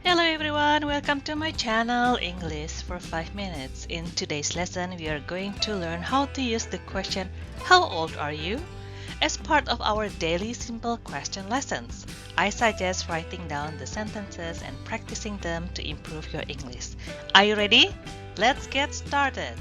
Hello everyone, welcome to my channel English for 5 minutes. In today's lesson, we are going to learn how to use the question "How old are you?" as part of our daily simple question lessons. I suggest writing down the sentences and practicing them to improve your English. Are you ready? Let's get started.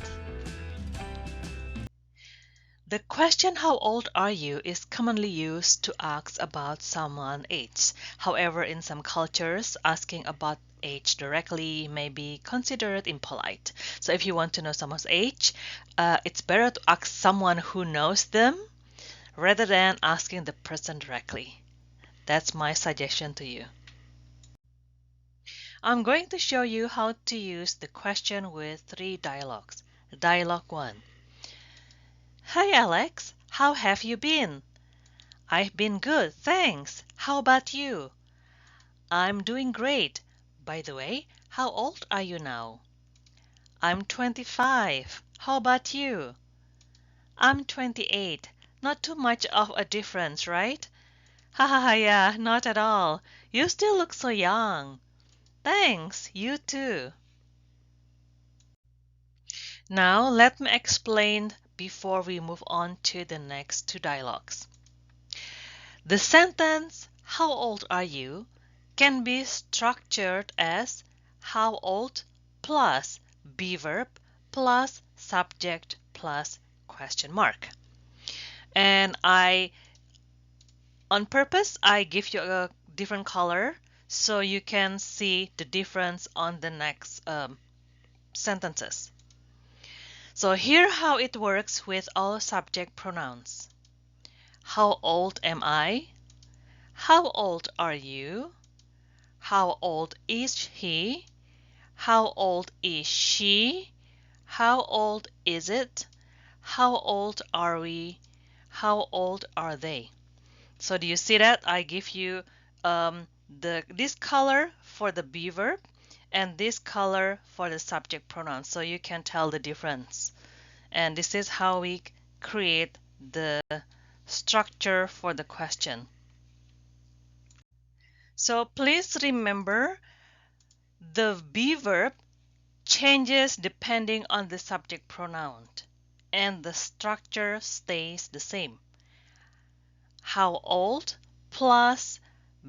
The question "How old are you?" is commonly used to ask about someone's age. However, in some cultures, asking about age directly may be considered impolite. So if you want to know someone's age, it's better to ask someone who knows them rather than asking the person directly. That's my suggestion to you. I'm going to show you how to use the question with 3 dialogues. Dialogue 1. Hi Alex, how have you been? I've been good, thanks. How about you? I'm doing great. By the way, how old are you now? I'm 25. How about you? I'm 28. Not too much of a difference, right? Haha, yeah, not at all. You still look so young. Thanks, you too. Now let me explain before we move on to the next 2 dialogues. The sentence, "How old are you?" can be structured as how old plus be verb plus subject plus question mark. And on purpose, I give you a different color so you can see the difference on the next sentences. So here how it works with all subject pronouns. How old am I? How old are you? How old is he? How old is she? How old is it? How old are we? How old are they? So do you see that? I give you this color for the be verb and this color for the subject pronoun, so you can tell the difference. And this is how we create the structure for the question. So please remember, the be verb changes depending on the subject pronoun, and the structure stays the same. How old plus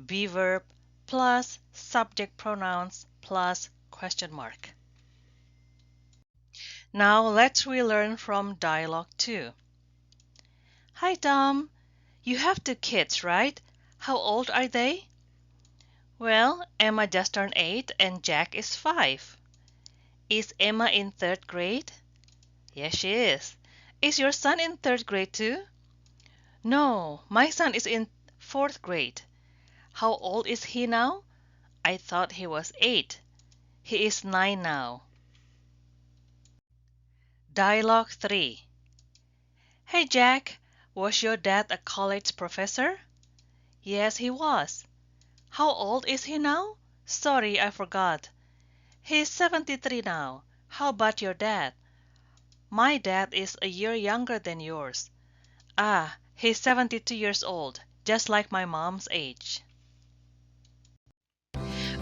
be verb plus subject pronouns plus question mark. Now let's relearn from dialogue 2. Hi Tom, you have 2 kids, right? How old are they? Well, Emma just turned 8 and Jack is 5. Is Emma in 3rd grade? Yes, she is. Is your son in 3rd grade too? No, my son is in 4th grade. How old is he now? I thought he was 8. He is 9 now. Dialogue 3. Hey Jack, was your dad a college professor? Yes, he was. How old is he now? Sorry, I forgot. He's 73 now. How about your dad? My dad is a year younger than yours. Ah, he's 72 years old, just like my mom's age.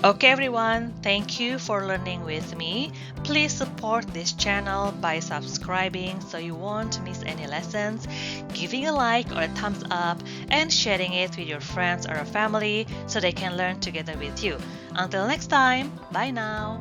Okay everyone, thank you for learning with me. Please support this channel by subscribing so you won't miss any lessons, giving a like or a thumbs up, and sharing it with your friends or family so they can learn together with you. Until next time, bye now.